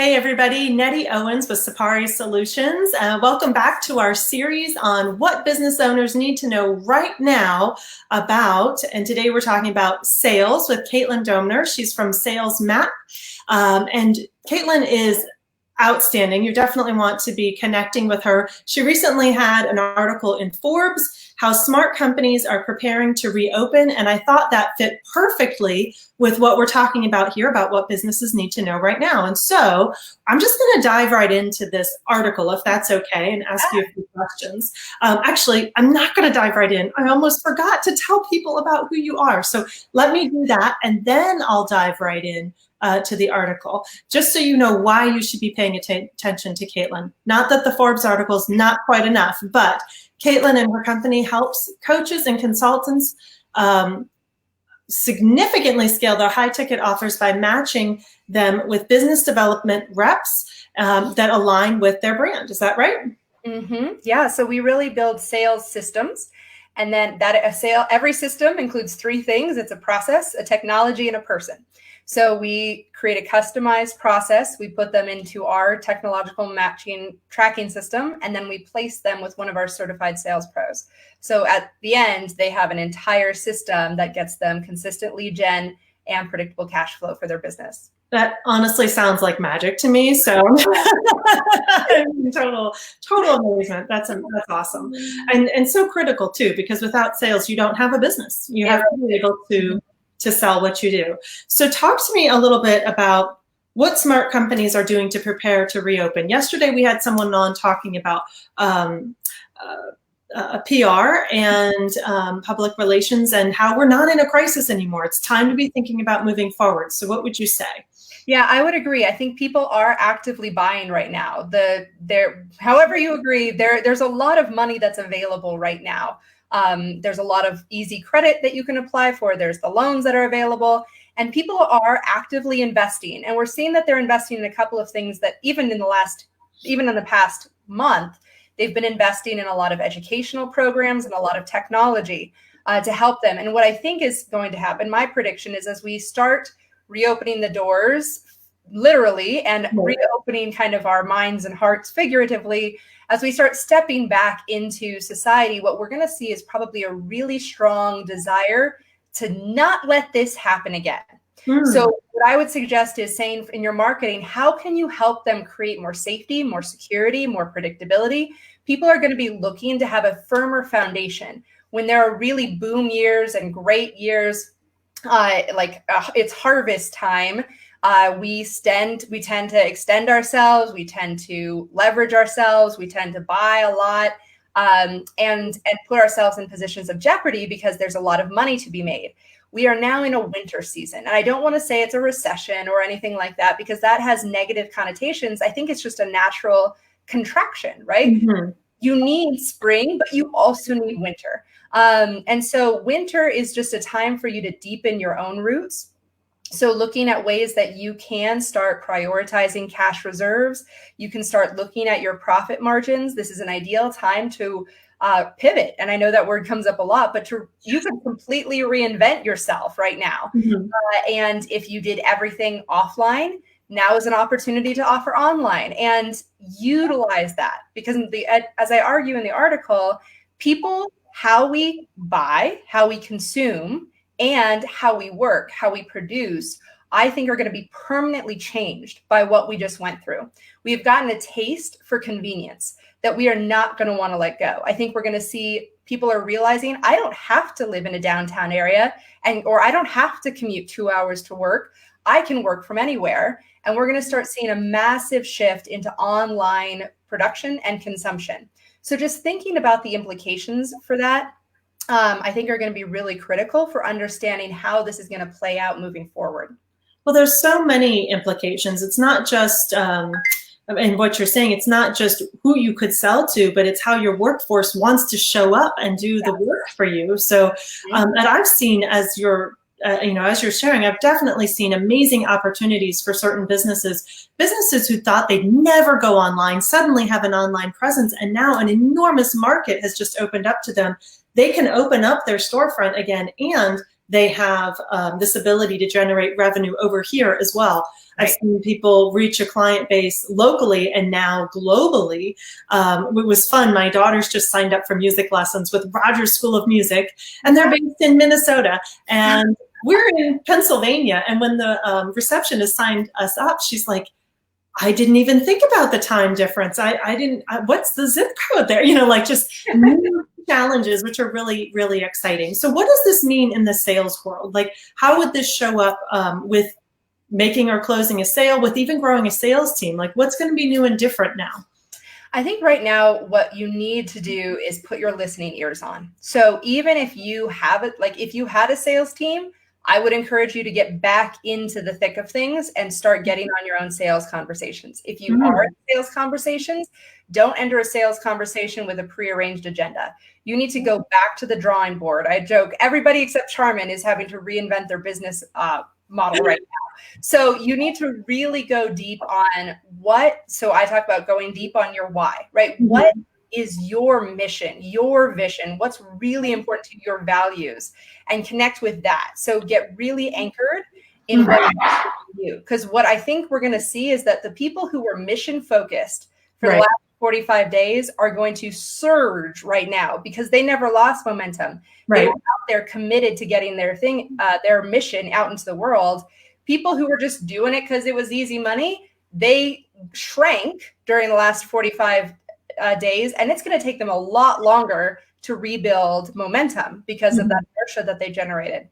Hey everybody, Nettie Owens with Sapari Solutions. Welcome back to our series on what business owners need to know right now about, and today we're talking about sales with Caitlin Domner. She's from Sales Map, and Caitlin is outstanding. You definitely want to be connecting with her. She recently had an article in Forbes, how smart companies are preparing to reopen, and I thought that fit perfectly with what we're talking about here, about what businesses need to know right now. And so I'm just going to dive right into this article, if that's okay, and ask you a few questions. Actually, I'm not going to dive right in. I almost forgot to tell people about who you are. So let me do that, and then I'll dive right in to the article, just so you know why you should be paying attention to Caitlin. Not that the Forbes article is not quite enough, but Caitlin and her company helps coaches and consultants significantly scale their high-ticket offers by matching them with business development reps that align with their brand. Is that right? Mm-hmm. Yeah, so we really build sales systems, and then every system includes three things. It's a process, a technology, and a person. So we create a customized process. We put them into our technological matching tracking system, and then we place them with one of our certified sales pros. So at the end, they have an entire system that gets them consistent lead gen and predictable cash flow for their business. That honestly sounds like magic to me. So total amazement. That's awesome. And so critical too, because without sales, you don't have a business. You have to be able to sell what you do. So talk to me a little bit about what smart companies are doing to prepare to reopen. Yesterday, we had someone on talking about PR and public relations and how we're not in a crisis anymore. It's time to be thinking about moving forward. So what would you say? Yeah, I would agree. I think people are actively buying right now. However you agree, there's a lot of money that's available right now. There's a lot of easy credit that you can apply for. There's the loans that are available, and people are actively investing. And we're seeing that they're investing in a couple of things that even in the past month, they've been investing in a lot of educational programs and a lot of technology to help them. And what I think is going to happen, my prediction is, as we start reopening the doors, literally, and reopening kind of our minds and hearts figuratively, as we start stepping back into society, what we're going to see is probably a really strong desire to not let this happen again. So what I would suggest is saying in your marketing, how can you help them create more safety, more security, more predictability? People are going to be looking to have a firmer foundation. When there are really boom years and great years, it's harvest time, we tend to extend ourselves, we tend to leverage ourselves, we tend to buy a lot, and put ourselves in positions of jeopardy because there's a lot of money to be made. We are now in a winter season, and I don't want to say it's a recession or anything like that because that has negative connotations. I think it's just a natural contraction, right? Mm-hmm. You need spring, but you also need winter. And so winter is just a time for you to deepen your own roots. So looking at ways that you can start prioritizing cash reserves, you can start looking at your profit margins. This is an ideal time to pivot. And I know that word comes up a lot, but you can completely reinvent yourself right now. Mm-hmm. And if you did everything offline, now is an opportunity to offer online and utilize that, because as I argue in the article, how we buy, how we consume, and how we work, how we produce, I think are going to be permanently changed by what we just went through. We have gotten a taste for convenience that we are not going to want to let go. I think we're going to see people are realizing, I don't have to live in a downtown area or I don't have to commute 2 hours to work. I can work from anywhere. And we're going to start seeing a massive shift into online production and consumption. So just thinking about the implications for that, I think are going to be really critical for understanding how this is going to play out moving forward. Well, there's so many implications. It's not just, and what you're saying, it's not just who you could sell to, but it's how your workforce wants to show up and do the work for you. So, and I've seen as you're sharing, I've definitely seen amazing opportunities for certain businesses who thought they'd never go online, suddenly have an online presence, and now an enormous market has just opened up to them. They can open up their storefront again, and they have this ability to generate revenue over here as well. I've seen people reach a client base locally and now globally. It was fun. My daughters just signed up for music lessons with Rogers School of Music, and they're based in Minnesota. And we're in Pennsylvania. And when the receptionist signed us up, she's like, I didn't even think about the time difference. What's the zip code there? Like just new challenges, which are really, really exciting. So what does this mean in the sales world? Like, how would this show up with making or closing a sale, with even growing a sales team? Like, what's going to be new and different now? I think right now what you need to do is put your listening ears on. So even if you have it, like if you had a sales team, I would encourage you to get back into the thick of things and start getting on your own sales conversations. If you are in sales conversations, don't enter a sales conversation with a prearranged agenda. You need to go back to the drawing board. I joke, everybody except Charmin is having to reinvent their business model right now. So you need to really go deep on so I talk about going deep on your why, right? What is your mission, your vision, what's really important to your values, and connect with that. So get really anchored in what you do. Because what I think we're going to see is that the people who were mission focused for the last 45 days are going to surge right now because they never lost momentum. They were out there committed to getting their mission out into the world. People who were just doing it because it was easy money, they shrank during the last 45 days, and it's going to take them a lot longer to rebuild momentum because of that inertia that they generated.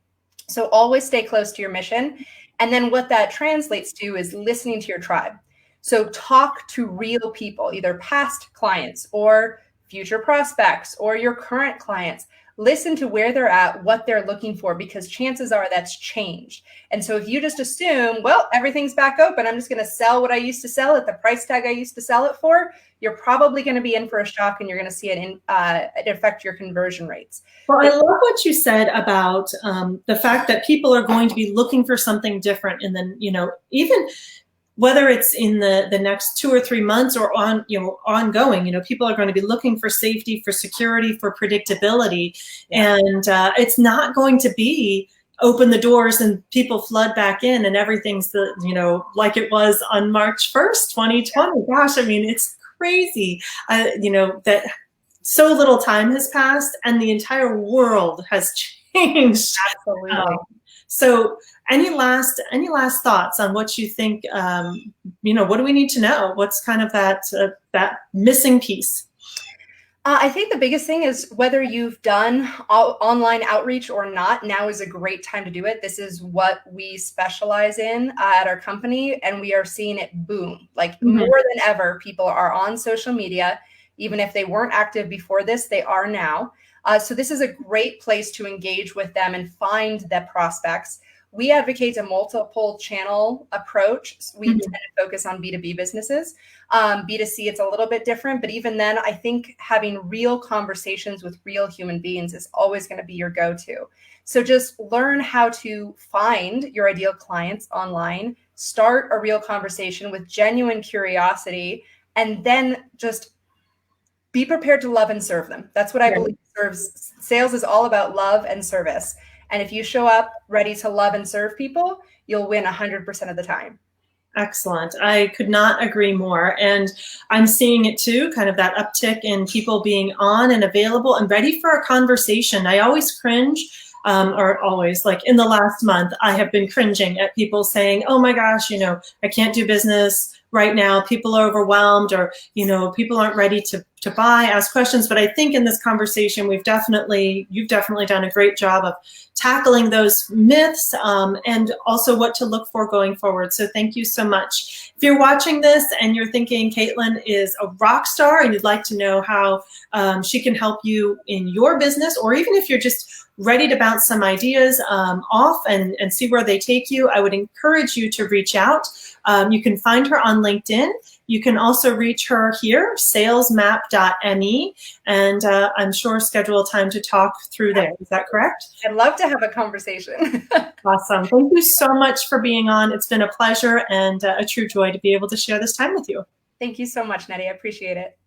So always stay close to your mission. And then what that translates to is listening to your tribe. So talk to real people, either past clients or future prospects or your current clients. Listen to where they're at, what they're looking for, because chances are that's changed. And so if you just assume, well, everything's back open, I'm just going to sell what I used to sell at the price tag I used to sell it for, you're probably going to be in for a shock, and you're going to see it affect your conversion rates. Well, I love what you said about the fact that people are going to be looking for something different. And then, even whether it's in the next 2 or 3 months or ongoing, people are going to be looking for safety, for security, for predictability. And it's not going to be open the doors and people flood back in and everything's like it was on March 1st, 2020. Gosh, I mean, it's crazy, that so little time has passed and the entire world has changed. Absolutely. So any last thoughts on what you think, what do we need to know? What's kind of that missing piece? I think the biggest thing is whether you've done online outreach or not, now is a great time to do it. This is what we specialize in at our company, and we are seeing it boom. Like more than ever, people are on social media. Even if they weren't active before this, they are now. So this is a great place to engage with them and find the prospects. We advocate a multiple channel approach. We tend to focus on B2B businesses. B2C, it's a little bit different, but even then, I think having real conversations with real human beings is always going to be your go-to. So just learn how to find your ideal clients online, start a real conversation with genuine curiosity, and then just be prepared to love and serve them. That's what I believe sales is all about, love and service. And if you show up ready to love and serve people, you'll win 100% of the time. Excellent. I could not agree more. And I'm seeing it too, kind of that uptick in people being on and available and ready for a conversation. I always cringe, or always, like in the last month, I have been cringing at people saying, oh my gosh, I can't do business right now. People are overwhelmed, or, people aren't ready to buy, ask questions. But I think in this conversation, you've definitely done a great job of tackling those myths and also what to look for going forward. So thank you so much. If you're watching this and you're thinking Caitlin is a rock star and you'd like to know how she can help you in your business, or even if you're just ready to bounce some ideas off and see where they take you, I would encourage you to reach out. You can find her on LinkedIn. You can also reach her here, salesmap.me, and I'm sure schedule a time to talk through there. Is that correct? I'd love to have a conversation. Awesome. Thank you so much for being on. It's been a pleasure and a true joy to be able to share this time with you. Thank you so much, Nettie. I appreciate it.